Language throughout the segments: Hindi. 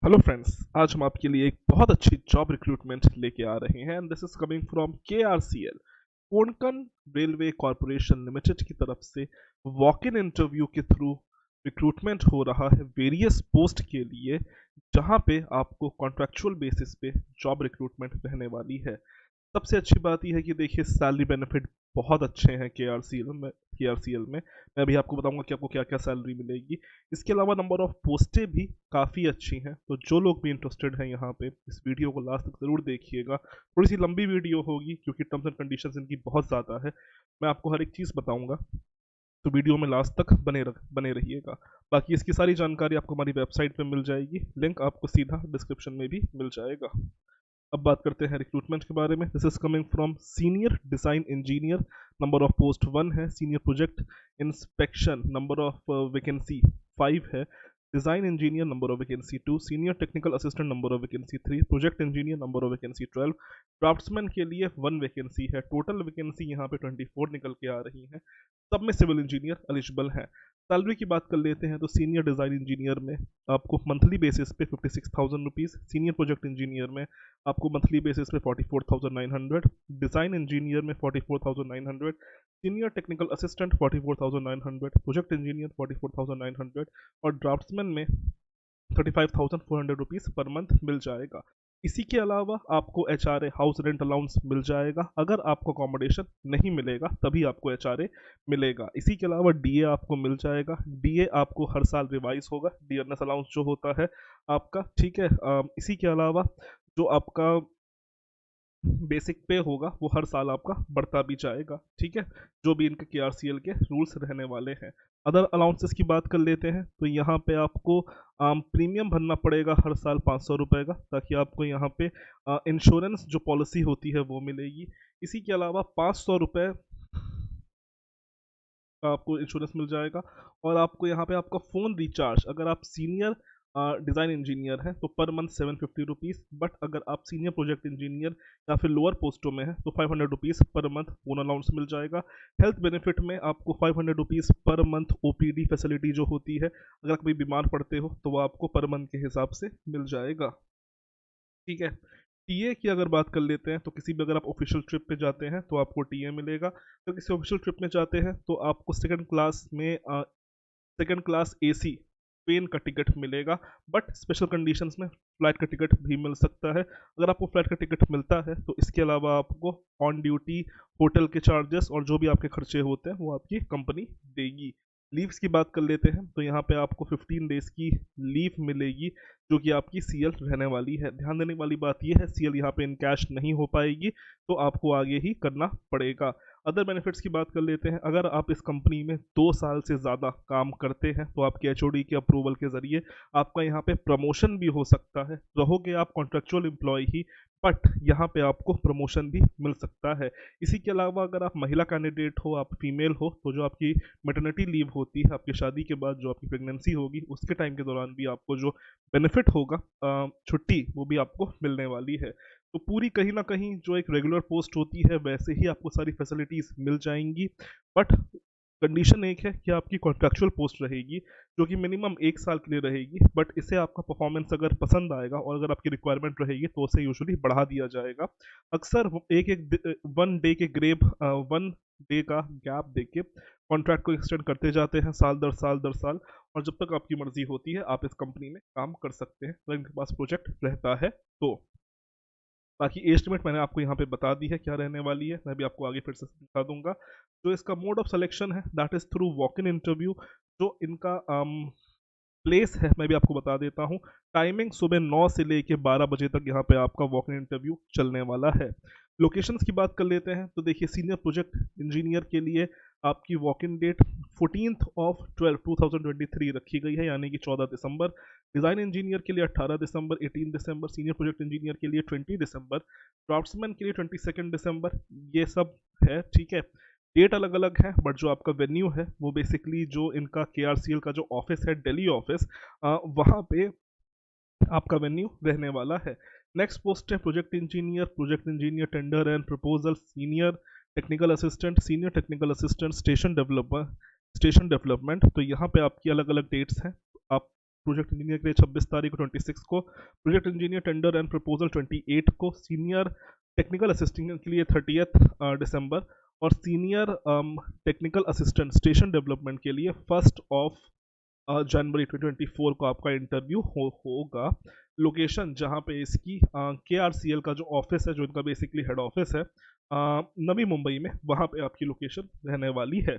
हेलो फ्रेंड्स, आज हम आपके लिए एक बहुत अच्छी जॉब रिक्रूटमेंट लेके आ रहे हैं and this is coming from KRCL, Konkan railway corporation limited की तरफ से वॉक इन इंटरव्यू के थ्रू रिक्रूटमेंट हो रहा है वेरियस पोस्ट के लिए, जहां पे आपको कॉन्ट्रैक्चुअल बेसिस पे जॉब रिक्रूटमेंट रहने वाली है। सबसे अच्छी बात यह है कि देखिए सैलरी बेनिफिट बहुत अच्छे हैं के आर सी एल में मैं भी आपको बताऊंगा कि आपको क्या क्या सैलरी मिलेगी। इसके अलावा नंबर ऑफ पोस्टें भी काफ़ी अच्छी हैं, तो जो लोग भी इंटरेस्टेड हैं यहाँ पे इस वीडियो को लास्ट तक ज़रूर देखिएगा। थोड़ी सी लंबी वीडियो होगी क्योंकि टर्म्स एंड कंडीशंस इनकी बहुत ज़्यादा है। मैं आपको हर एक चीज़ बताऊंगा, तो वीडियो में लास्ट तक बने रहिएगा। बाकी इसकी सारी जानकारी आपको हमारी वेबसाइट पे मिल जाएगी, लिंक आपको सीधा डिस्क्रिप्शन में भी मिल जाएगा। अब बात करते हैं रिक्रूटमेंट के बारे में। This is coming from senior design engineer, number of post 1 है। Senior project inspection, number of vacancy 5 है। Design engineer, number of vacancy 2। Senior technical assistant, number of vacancy 3। Project engineer, number of vacancy 12। Draughtsman के लिए 1 वैकेंसी है। टोटल वैकेंसी यहाँ पे 24 निकल के आ रही है। सब में सिविल इंजीनियर एलिजिबल है। सैलरी की बात कर लेते हैं तो सीनियर डिज़ाइन इंजीनियर में आपको मंथली बेसिस पे 56,000 रुपीज़, सीनियर प्रोजेक्ट इंजीनियर में आपको मंथली बेसिस पे 44,900, डिज़ाइन इंजीनियर में 44,900, senior technical assistant 44,900, project engineer 44,900 और ड्राफ्ट्समैन में 35,400 रुपीज़ पर मंथ मिल जाएगा। इसी के अलावा आपको HRA हाउस रेंट अलाउंस मिल जाएगा। अगर आपको अकोमोडेशन नहीं मिलेगा तभी आपको HRA मिलेगा। इसी के अलावा DA आपको मिल जाएगा। DA आपको हर साल रिवाइज होगा, डियरनेस अलाउंस जो होता है आपका, ठीक है। इसी के अलावा जो आपका बेसिक पे होगा वो हर साल आपका बढ़ता भी जाएगा, ठीक है। जो भी इनके KRCL के रूल्स रहने वाले हैं। अदर अलाउंसेस की बात कर लेते हैं तो यहाँ पे आपको प्रीमियम भरना पड़ेगा हर साल 500 रुपये का, ताकि आपको यहाँ पे इंश्योरेंस जो पॉलिसी होती है वो मिलेगी। इसी के अलावा 500 रुपये का आपको इंश्योरेंस मिल जाएगा। और आपको यहाँ पे आपका फ़ोन रिचार्ज, अगर आप सीनियर डिज़ाइन इंजीनियर हैं तो पर मंथ 750 रुपीज़, बट अगर आप सीनियर प्रोजेक्ट इंजीनियर या फिर लोअर पोस्टों में हैं तो 500 rupees per month phone allowance मिल जाएगा। हेल्थ बेनिफिट में आपको 500 rupees per month OPD facility जो होती है, अगर आप कभी बीमार पड़ते हो तो वो आपको पर मंथ के हिसाब से मिल जाएगा, ठीक है। टीए की अगर बात कर लेते हैं तो किसी भी अगर आप ऑफिशियल ट्रिप पे जाते हैं तो आपको टीए मिलेगा। अगर किसी ऑफिशियल ट्रिप में जाते हैं तो आपको सेकंड क्लास AC ट्रेन का टिकट मिलेगा, बट स्पेशल कंडीशंस में फ्लाइट का टिकट भी मिल सकता है। अगर आपको फ्लाइट का टिकट मिलता है तो इसके अलावा आपको ऑन ड्यूटी होटल के चार्जेस और जो भी आपके खर्चे होते हैं वो आपकी कंपनी देगी। लीव्स की बात कर लेते हैं तो यहाँ पे आपको 15 डेज की लीव मिलेगी, जो कि आपकी CL रहने वाली है। ध्यान देने वाली बात यह है, CL यहाँ पे इन कैश नहीं हो पाएगी, तो आपको आगे ही करना पड़ेगा। अदर बेनिफिट्स की बात कर लेते हैं। अगर आप इस कंपनी में 2 साल से ज़्यादा काम करते हैं तो आपके HOD के अप्रूवल के ज़रिए आपका यहाँ पे प्रमोशन भी हो सकता है। रहोगे आप कॉन्ट्रेक्चुअल एम्प्लॉय ही, बट यहाँ पे आपको प्रमोशन भी मिल सकता है। इसी के अलावा अगर आप महिला कैंडिडेट हो, आप फीमेल हो, तो जो आपकी मैटरनिटी लीव होती है, आपकी शादी के बाद जो आपकी प्रेगनेंसी होगी उसके टाइम के दौरान भी आपको जो बेनिफिट होगा, छुट्टी, वो भी आपको मिलने वाली है। तो पूरी कहीं ना कहीं जो एक रेगुलर पोस्ट होती है वैसे ही आपको सारी फैसिलिटीज़ मिल जाएंगी, बट कंडीशन एक है कि आपकी कॉन्ट्रैक्चुअल पोस्ट रहेगी, जो कि मिनिमम 1 साल के लिए रहेगी। बट इसे आपका परफॉर्मेंस अगर पसंद आएगा और अगर आपकी रिक्वायरमेंट रहेगी तो उसे यूजुअली बढ़ा दिया जाएगा। अक्सर एक एक 1 डे का गैप देके कॉन्ट्रैक्ट को एक्सटेंड करते जाते हैं, साल दर साल दर साल। और जब तक आपकी मर्जी होती है आप इस कंपनी में काम कर सकते हैं अगर इनके पास प्रोजेक्ट रहता है तो। बाकी एज लिमिट मैंने आपको यहाँ पे बता दी है क्या रहने वाली है, मैं भी आपको आगे फिर से बता दूंगा। जो इसका मोड ऑफ सिलेक्शन है that is through walk in interview. जो इनका प्लेस है मैं भी आपको बता देता हूँ। टाइमिंग सुबह 9 से लेके 12 बजे तक यहाँ पे आपका वॉक इन इंटरव्यू चलने वाला है। लोकेशंस की बात कर लेते हैं तो देखिए सीनियर प्रोजेक्ट इंजीनियर के लिए आपकी वॉक इन डेट 14/12/2023 रखी गई है, यानी कि 14 दिसंबर। डिज़ाइन इंजीनियर के लिए 18 दिसंबर, 18 दिसंबर। सीनियर प्रोजेक्ट इंजीनियर के लिए 20 दिसंबर। ड्राफ्ट्समैन के लिए 22 दिसंबर। ये सब है, ठीक है। डेट अलग अलग है, बट जो आपका वेन्यू है वो बेसिकली जो इनका KRCL का जो ऑफिस है, दिल्ली ऑफिस, वहाँ पे आपका वेन्यू रहने वाला है। नेक्स्ट पोस्ट है project engineer tender and proposal, senior technical assistant station development. तो यहाँ पे आपकी अलग अलग डेट्स हैं। आप प्रोजेक्ट इंजीनियर के लिए 26 तारीख को, 26 को, project engineer tender and proposal 28 को, सीनियर टेक्निकल असिस्टेंट के लिए 30 दिसंबर, और senior technical assistant station development के लिए 1 जनवरी 2024 को आपका इंटरव्यू होगा। लोकेशन जहाँ पे इसकी KRCL का जो ऑफिस है, जो इनका बेसिकली हेड ऑफिस है, नवी मुंबई में, वहाँ पे आपकी लोकेशन रहने वाली है।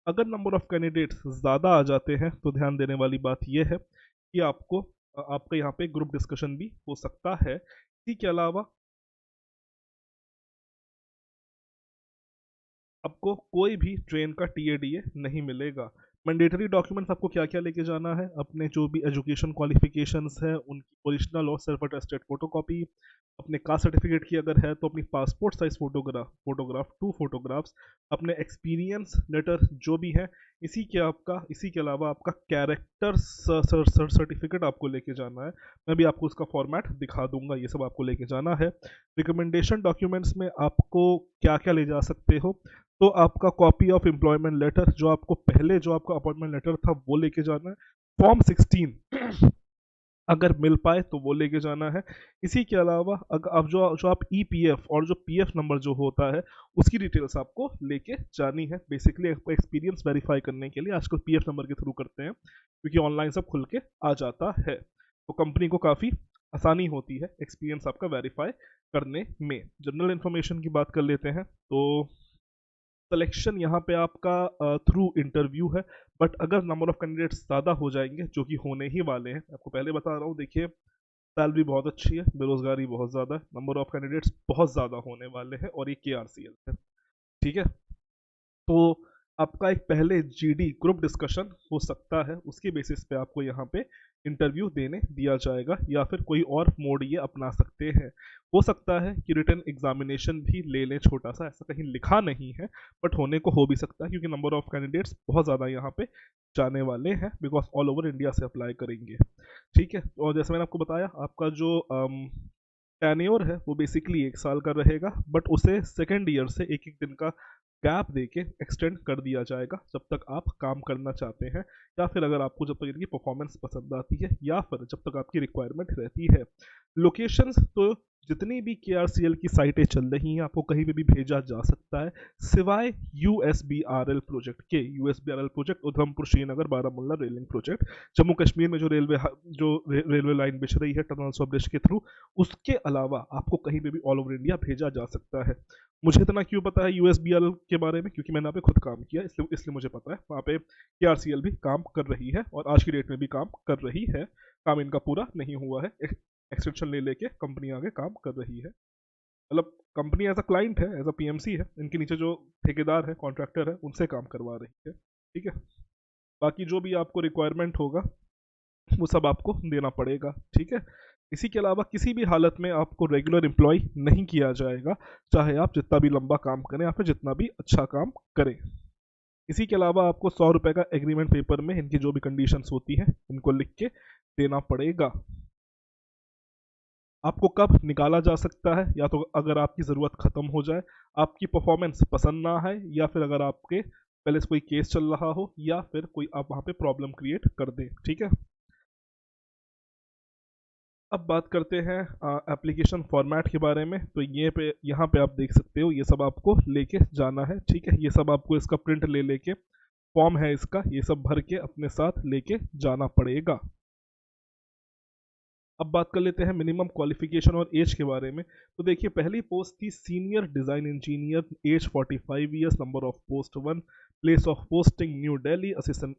अगर नंबर ऑफ कैंडिडेट्स ज़्यादा आ जाते हैं तो ध्यान देने वाली बात यह है कि आपको आपका यहाँ पे ग्रुप डिस्कशन भी हो सकता है। इसी के अलावा आपको कोई भी ट्रेन का TADA नहीं मिलेगा। मैंडेटरी डॉक्यूमेंट्स आपको क्या क्या लेके जाना है, अपने जो भी एजुकेशन क्वालिफिकेशंस है उनकी ओरिजिनल और सेल्फ अटेस्टेड फोटोकॉपी, अपने कास्ट सर्टिफिकेट की अगर है तो अपनी पासपोर्ट साइज फोटोग्राफ 2 फोटोग्राफ्स, अपने एक्सपीरियंस लेटर जो भी है, इसी के अलावा आपका कैरेक्टर सर्टिफिकेट आपको लेके जाना है। मैं भी आपको उसका फॉर्मेट दिखा दूंगा, ये सब आपको लेके जाना है। रिकमेंडेशन डॉक्यूमेंट्स में आपको क्या क्या ले जा सकते हो, तो आपका कॉपी ऑफ एम्प्लॉयमेंट लेटर, जो आपको पहले जो आपका अपॉइंटमेंट लेटर था वो लेके जाना है। फॉर्म 16 अगर मिल पाए तो वो लेके जाना है। इसी के अलावा अगर अब जो आप EPF और जो PF नंबर जो होता है उसकी डिटेल्स आपको लेके जानी है। बेसिकली एक्सपीरियंस वेरीफाई करने के लिए आजकल PF नंबर के थ्रू करते हैं, क्योंकि ऑनलाइन सब खुल के आ जाता है, तो कंपनी को काफ़ी आसानी होती है एक्सपीरियंस आपका वेरीफाई करने में। जनरल इन्फॉर्मेशन की बात कर लेते हैं, तो सिलेक्शन यहाँ पे आपका थ्रू इंटरव्यू है, बट अगर नंबर ऑफ कैंडिडेट्स ज़्यादा हो जाएंगे, जो कि होने ही वाले हैं, आपको पहले बता रहा हूँ, देखिए सैलरी बहुत अच्छी है, बेरोजगारी बहुत ज़्यादा है, नंबर ऑफ कैंडिडेट्स बहुत ज़्यादा होने वाले हैं, और ये KRCL है, ठीक है। तो आपका एक पहले GD ग्रुप डिस्कशन हो सकता है, उसके बेसिस पे आपको यहाँ पे इंटरव्यू देने दिया जाएगा, या फिर कोई और मोड ये अपना सकते हैं। हो सकता है कि रिटन एग्जामिनेशन भी ले लें छोटा सा, ऐसा कहीं लिखा नहीं है, बट होने को हो भी सकता है, क्योंकि नंबर ऑफ कैंडिडेट्स बहुत ज़्यादा यहाँ पे जाने वाले हैं, बिकॉज ऑल ओवर इंडिया से अप्लाई करेंगे, ठीक है। और जैसे मैंने आपको बताया, आपका जो टेन्योर है वो बेसिकली 1 साल का रहेगा, बट उसे सेकेंड ईयर से एक एक दिन का गैप देके एक्सटेंड कर दिया जाएगा, जब तक आप काम करना चाहते हैं, या फिर अगर आपको जब तक इनकी परफॉर्मेंस पसंद आती है, या फिर जब तक आपकी रिक्वायरमेंट रहती है। लोकेशंस तो जितनी भी KRCL की साइटें चल रही हैं, आपको कहीं पे भी भेजा जा सकता है, सिवाय USBRL प्रोजेक्ट के। USBRL project Udhampur Srinagar Baramulla railing project, Jammu Kashmir में जो रेलवे लाइन बिछ रही है टनल्स और ब्रिज के थ्रू, उसके अलावा आपको कहीं पे भी ऑल ओवर इंडिया भेजा जा सकता है। मुझे इतना क्यों पता है USBRL के बारे में, क्योंकि मैंने यहाँ पे खुद काम किया, इसलिए मुझे पता है। वहाँ पे KRCL भी काम कर रही है, और आज की डेट में भी काम कर रही है। काम इनका पूरा नहीं हुआ है, एक्सटेंशन ले लेके कंपनी आगे काम कर रही है, मतलब कंपनी एज अ क्लाइंट है, एज अ PMC है, इनके नीचे जो ठेकेदार है, कॉन्ट्रैक्टर है, उनसे काम करवा रही है, ठीक है। बाकी जो भी आपको रिक्वायरमेंट होगा वो सब आपको देना पड़ेगा, ठीक है। इसी के अलावा किसी भी हालत में आपको रेगुलर एम्प्लॉय नहीं किया जाएगा, चाहे आप जितना भी लंबा काम करें या फिर जितना भी अच्छा काम करें। इसी के अलावा आपको 100 रुपये का एग्रीमेंट पेपर में इनकी जो भी कंडीशंस होती हैं इनको लिख के देना पड़ेगा। आपको कब निकाला जा सकता है, या तो अगर आपकी ज़रूरत ख़त्म हो जाए, आपकी परफॉर्मेंस पसंद ना आए, या फिर अगर आपके पहले से कोई केस चल रहा हो, या फिर कोई आप वहाँ पे प्रॉब्लम क्रिएट कर दें, ठीक है। अब बात करते हैं एप्लीकेशन फॉर्मेट के बारे में। तो यहाँ पे आप देख सकते हो, ये सब आपको लेके जाना है, ठीक है। ये सब आपको इसका प्रिंट ले लेके, फॉर्म है इसका, ये सब भर के अपने साथ लेके जाना पड़ेगा। अब बात कर लेते हैं मिनिमम क्वालिफिकेशन और एज के बारे में। तो देखिए, पहली पोस्ट थी senior design engineer, age 45 years, number of post 1, place of posting New Delhi, assistant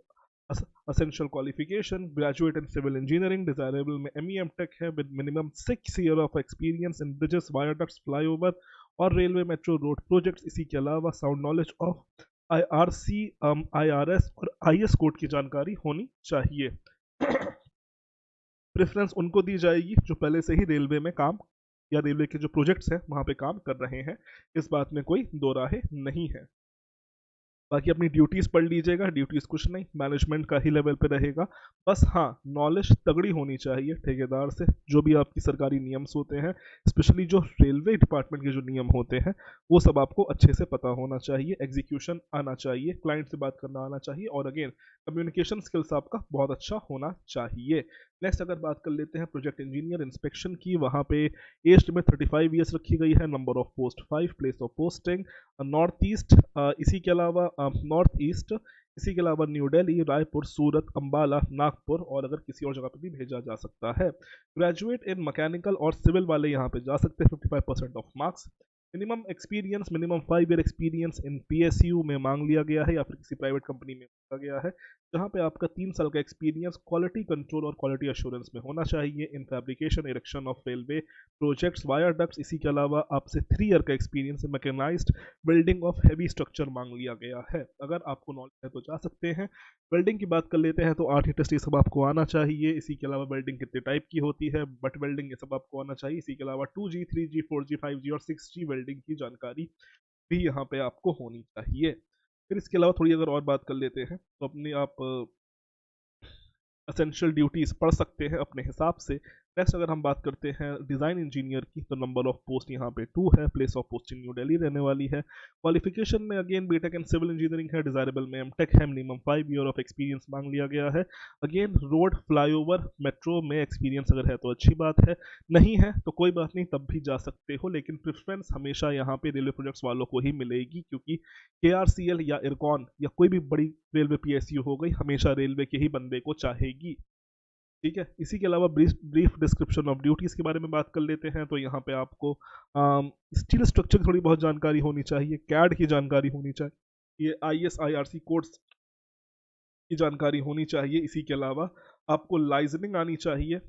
essential qualification graduate in civil engineering, desirable में ME MTech है with minimum 6 year of experience in bridges, viaducts, flyover और रेलवे मेट्रो रोड प्रोजेक्ट्स। इसी के अलावा sound knowledge of IRC, IRS और IS कोड की जानकारी होनी चाहिए। प्रेफरेंस उनको दी जाएगी जो पहले से ही रेलवे में काम या रेलवे के जो प्रोजेक्ट्स हैं वहाँ पे काम कर रहे हैं, इस बात में कोई दो राहे नहीं है। बाकी अपनी ड्यूटीज़ पढ़ लीजिएगा, ड्यूटीज़ कुछ नहीं, मैनेजमेंट का ही लेवल पे रहेगा। बस हाँ, नॉलेज तगड़ी होनी चाहिए ठेकेदार से, जो भी आपकी सरकारी नियम्स होते हैं, स्पेशली जो रेलवे डिपार्टमेंट के जो नियम होते हैं, वो सब आपको अच्छे से पता होना चाहिए, एग्जीक्यूशन आना चाहिए, क्लाइंट से बात करना आना चाहिए, और अगेन कम्युनिकेशन स्किल्स आपका बहुत अच्छा होना चाहिए। नेक्स्ट अगर बात कर लेते हैं प्रोजेक्ट इंजीनियर इंस्पेक्शन की, वहाँ पे एज लिमिट 35 ईयर्स रखी गई है, number of post 5, place of posting north east, इसी के अलावा नॉर्थ ईस्ट, इसी के अलावा न्यू दिल्ली, रायपुर, सूरत, अंबाला, नागपुर, और अगर किसी और जगह पे भी भेजा जा सकता है। ग्रेजुएट इन मैकेनिकल और सिविल वाले यहाँ पे जा सकते हैं, 55% of marks. Minimum experience, minimum 5 year experience in PSU में मांग लिया गया है, या फिर किसी प्राइवेट कंपनी में मांगा गया है, जहाँ पे आपका 3 साल का एक्सपीरियंस क्वालिटी कंट्रोल और क्वालिटी अश्योरेंस में होना चाहिए, in fabrication erection of railway projects viaducts. इसी के अलावा आपसे 3 ईयर का experience mechanised building of heavy structure मांग लिया गया है। अगर आपको नॉलेज है तो जा सकते हैं। वेल्डिंग की बात कर लेते हैं तो आर्ट टेस्ट ये सब आपको आना चाहिए। इसी के अलावा वेल्डिंग कितने टाइप की होती है, बट वेल्डिंग ये सब आपको आना चाहिए। इसी के अलावा 2G 3G 4G 5G और 6G वेल्डिंग की जानकारी भी यहाँ पे आपको होनी चाहिए। फिर इसके अलावा थोड़ी अगर और बात कर लेते हैं तो अपने आप असेंशियल ड्यूटीज़ पढ़ सकते हैं अपने हिसाब से। नेक्स्ट अगर हम बात करते हैं डिज़ाइन इंजीनियर की, तो नंबर ऑफ पोस्ट यहाँ पे 2 है, place of posting New Delhi रहने वाली है। क्वालिफिकेशन में again BTech in civil engineering है, डिजायरेबल में एमटेक है, मिनिमम 5 ईयर ऑफ एक्सपीरियंस मांग लिया गया है। अगेन रोड, फ्लाईओवर, मेट्रो में एक्सपीरियंस अगर है तो अच्छी बात है, नहीं है तो कोई बात नहीं, तब भी जा सकते हो, लेकिन प्रेफरेंस हमेशा यहाँ पे रेलवे प्रोजेक्ट्स वालों को ही मिलेगी, क्योंकि केआरसीएल या इरकॉन या कोई भी बड़ी रेलवे पीएसयू हो गई, हमेशा रेलवे के ही बंदे को चाहेगी। ठीक है, इसी के अलावा ब्रीफ डिस्क्रिप्शन ऑफ ड्यूटीज़ के बारे में बात कर लेते हैं। तो यहाँ पे आपको स्टील स्ट्रक्चर की थोड़ी बहुत जानकारी होनी चाहिए, कैड की जानकारी होनी चाहिए, ये ISIRC कोड्स की जानकारी होनी चाहिए। इसी के अलावा आपको लाइजनिंग आनी चाहिए,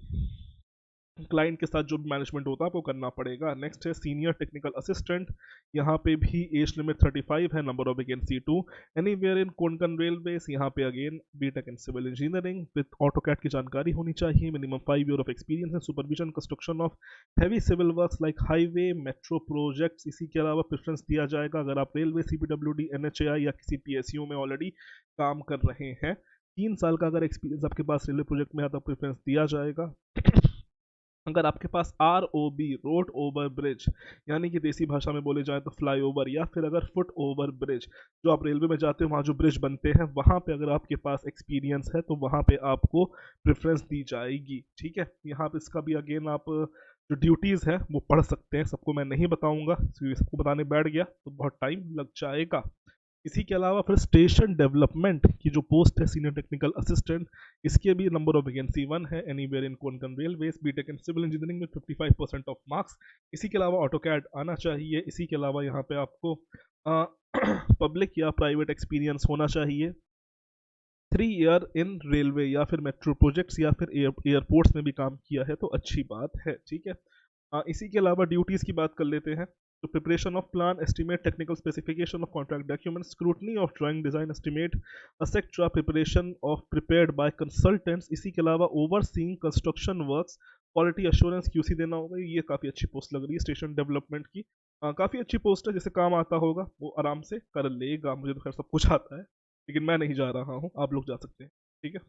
क्लाइंट के साथ जो भी मैनेजमेंट होता है वो करना पड़ेगा। नेक्स्ट है सीनियर टेक्निकल असिस्टेंट, यहाँ पे भी एज लिमिट 35 है, number of vacancy 2, anywhere in Konkan railways. यहाँ पे again BTech in civil engineering with AutoCAD की जानकारी होनी चाहिए, मिनिमम 5 ईयर ऑफ एक्सपीरियंस है, supervision construction of heavy civil works like highway, metro projects. इसी के अलावा प्रेफरेंस दिया जाएगा अगर आप रेलवे, CPWD, NHAI या किसी PSU में ऑलरेडी काम कर रहे हैं। 3 साल का अगर एक्सपीरियंस आपके पास रेलवे प्रोजेक्ट में है तो प्रेफरेंस दिया जाएगा। अगर आपके पास ROB, रोड ओवर ब्रिज, यानी कि देसी भाषा में बोले जाए तो फ्लाई ओवर, या फिर अगर फुट ओवर ब्रिज, जो आप रेलवे में जाते हो वहाँ जो ब्रिज बनते हैं, वहाँ पे अगर आपके पास एक्सपीरियंस है तो वहाँ पे आपको प्रेफरेंस दी जाएगी। ठीक है, यहाँ पे इसका भी अगेन आप जो ड्यूटीज़ है वो पढ़ सकते हैं, सबको मैं नहीं बताऊंगा, सबको बताने बैठ गया तो बहुत टाइम लग जाएगा। इसी के अलावा फिर स्टेशन डेवलपमेंट की जो पोस्ट है सीनियर टेक्निकल असिस्टेंट, इसके भी नंबर ऑफ वैकेंसी 1 है, anywhere in Konkan railways, BTech in civil engineering में 55% ऑफ मार्क्स। इसी के अलावा ऑटोकैड आना चाहिए। इसी के अलावा यहाँ पे आपको पब्लिक या प्राइवेट एक्सपीरियंस होना चाहिए। 3 ईयर इन रेलवे या फिर मेट्रो प्रोजेक्ट्स या फिर एयरपोर्ट्स में भी काम किया है तो अच्छी बात है। ठीक है, इसी के अलावा ड्यूटीज़ की बात कर लेते हैं। तो preparation of plan, estimate, technical specification of contract document, scrutiny of drawing, design, estimate, etcetera, preparation of prepared by consultants. इसी के अलावा overseeing construction works, quality assurance QC देना होगा। ये काफ़ी अच्छी पोस्ट लग रही है स्टेशन डेवलपमेंट की, काफ़ी अच्छी पोस्ट है, जिसे काम आता होगा वो आराम से कर लेगा। मुझे तो खैर सब कुछ आता है, लेकिन मैं नहीं जा रहा हूँ, आप लोग जा सकते हैं। ठीक है,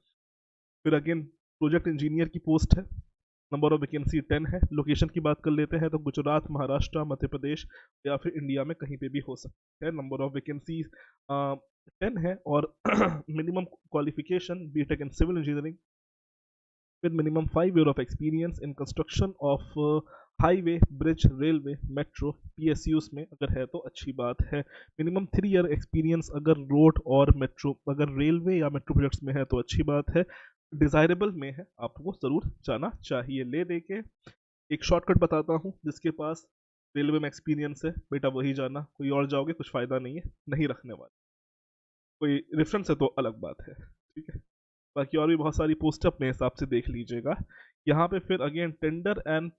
फिर अगेन प्रोजेक्ट इंजीनियर की पोस्ट है, नंबर ऑफ वैकेंसी 10 है। लोकेशन की बात कर लेते हैं तो गुजरात, महाराष्ट्र, मध्य प्रदेश या फिर इंडिया में कहीं पे भी हो सकता है। नंबर ऑफ वैकेंसी 10 है, और minimum qualification BTech in civil engineering with minimum 5 year of experience in construction of highway, bridge, railway, metro, PSUs में अगर है तो अच्छी बात है। मिनिमम 3 ईयर एक्सपीरियंस अगर रोड और मेट्रो, अगर रेलवे या मेट्रो प्रोजेक्ट्स में है तो अच्छी बात है। डिजायरेबल में है, आपको ज़रूर जाना चाहिए। ले दे के एक शॉर्टकट बताता हूँ, जिसके पास रेलवे में एक्सपीरियंस है बेटा वही जाना, कोई और जाओगे कुछ फ़ायदा नहीं है, नहीं रखने वाले। कोई रेफरेंस है तो अलग बात है। ठीक है, बाकी और भी बहुत सारी पोस्ट अपने हिसाब से देख लीजिएगा। यहाँ पे फिर अगेन टेंडर एंड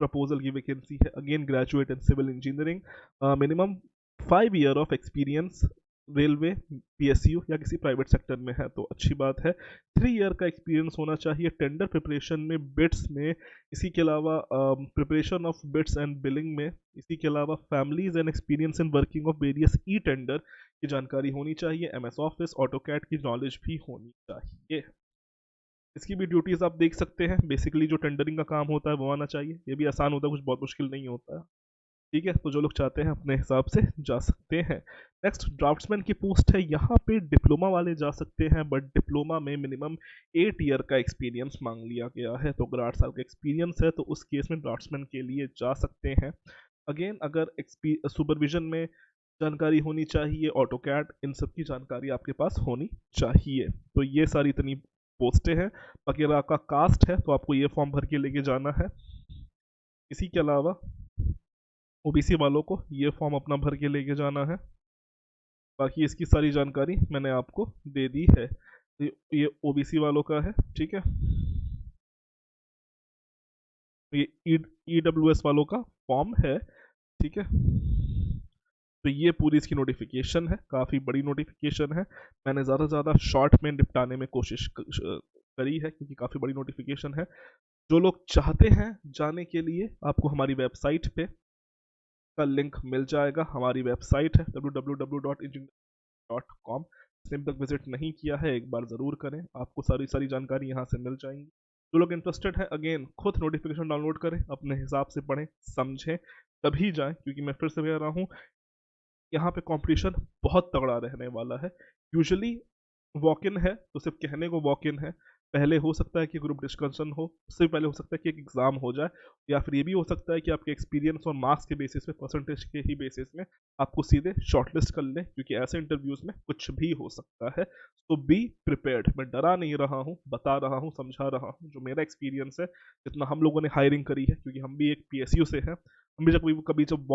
प्रपोजल की वैकेंसी है, again graduate in civil engineering, minimum 5 year of experience railway, PSU या किसी प्राइवेट सेक्टर में है तो अच्छी बात है। 3 ईयर का एक्सपीरियंस होना चाहिए टेंडर प्रिपरेशन में, बिड्स में, इसी के अलावा preparation of bids and billing में, इसी के अलावा families and experience in working of various e tender, की जानकारी होनी चाहिए, एमएस ऑफिस, ऑटोकैड की नॉलेज भी होनी चाहिए। इसकी भी ड्यूटीज आप देख सकते हैं। बेसिकली जो टेंडरिंग का काम होता है वो आना चाहिए, ये भी आसान होता है, कुछ बहुत मुश्किल नहीं होता है। ठीक है, तो जो लोग चाहते हैं अपने हिसाब से जा सकते हैं। नेक्स्ट ड्राफ्ट्समैन की पोस्ट है, यहाँ पे डिप्लोमा वाले जा सकते हैं, बट डिप्लोमा में मिनिमम 8 ईयर का एक्सपीरियंस मांग लिया गया है। तो अगर 8 साल का एक्सपीरियंस है तो उस केस में ड्राफ्ट्समैन के लिए जा सकते हैं। अगेन अगर सुपरविजन में जानकारी होनी चाहिए, ऑटोकैड, इन सब की जानकारी आपके पास होनी चाहिए। तो ये सारी इतनी पोस्टें हैं। बाकी अगर आपका कास्ट है तो आपको ये फॉर्म भर के लेके जाना है। इसी के अलावा ओबीसी वालों को ये फॉर्म अपना भर के लेके जाना है। बाकी इसकी सारी जानकारी मैंने आपको दे दी है। ये ओबीसी वालों का है, ठीक है। ये ईडब्ल्यूएस वालों का फॉर्म है, ठीक है। तो ये पूरी इसकी नोटिफिकेशन है, काफ़ी बड़ी नोटिफिकेशन है। मैंने ज़्यादा से ज़्यादा शॉर्ट में निपटाने में कोशिश करी है क्योंकि काफ़ी बड़ी नोटिफिकेशन है। जो लोग चाहते हैं जाने के लिए, आपको हमारी वेबसाइट पे का लिंक मिल जाएगा। हमारी वेबसाइट है www.engineering.com। इसने तक विजिट नहीं किया है, एक बार ज़रूर करें, आपको सारी जानकारी यहाँ से मिल जाएंगी। जो लोग इंटरेस्टेड हैं, अगेन खुद नोटिफिकेशन डाउनलोड करें, अपने हिसाब से पढ़ें समझें, तभी जाएं, क्योंकि मैं फिर से कह रहा हूँ यहाँ पे कंपटीशन बहुत तगड़ा रहने वाला है। यूजुअली वॉक इन है तो सिर्फ कहने को वॉक इन है, पहले हो सकता है कि ग्रुप डिस्कशन हो, उससे पहले हो सकता है कि एक एग्जाम हो जाए, या फिर ये भी हो सकता है कि आपके एक्सपीरियंस और मार्क्स के बेसिस पे, परसेंटेज के ही बेसिस में आपको सीधे शॉर्टलिस्ट कर लें, क्योंकि ऐसे इंटरव्यूज में कुछ भी हो सकता है। तो बी प्रिपेयर्ड। मैं डरा नहीं रहा हूँ, बता रहा हूँ, समझा रहा हूँ, जो मेरा एक्सपीरियंस है, जितना हम लोगों ने हायरिंग करी है, क्योंकि हम भी एक पीएसयू से हैं। हम भी जब कभी जब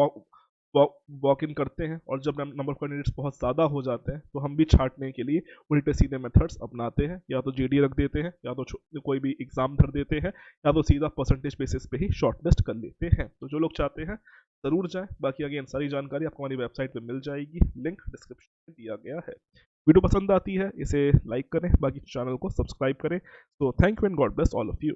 वॉक इन करते हैं और जब नंबर ऑफ कैंडिडेट्स बहुत ज़्यादा हो जाते हैं तो हम भी छांटने के लिए उल्टे सीधे मेथड्स अपनाते हैं, या तो जीडी रख देते हैं, या तो कोई भी एग्जाम धर देते हैं, या तो सीधा परसेंटेज बेसिस पे ही शॉर्टलिस्ट कर लेते हैं। तो जो लोग चाहते हैं ज़रूर जाएं। बाकी अगेन सारी जानकारी आपको हमारी वेबसाइट पे मिल जाएगी, लिंक डिस्क्रिप्शन में दिया गया है। वीडियो पसंद आती है इसे लाइक करें, बाकी चैनल को सब्सक्राइब करें। तो thank you and God bless all of you.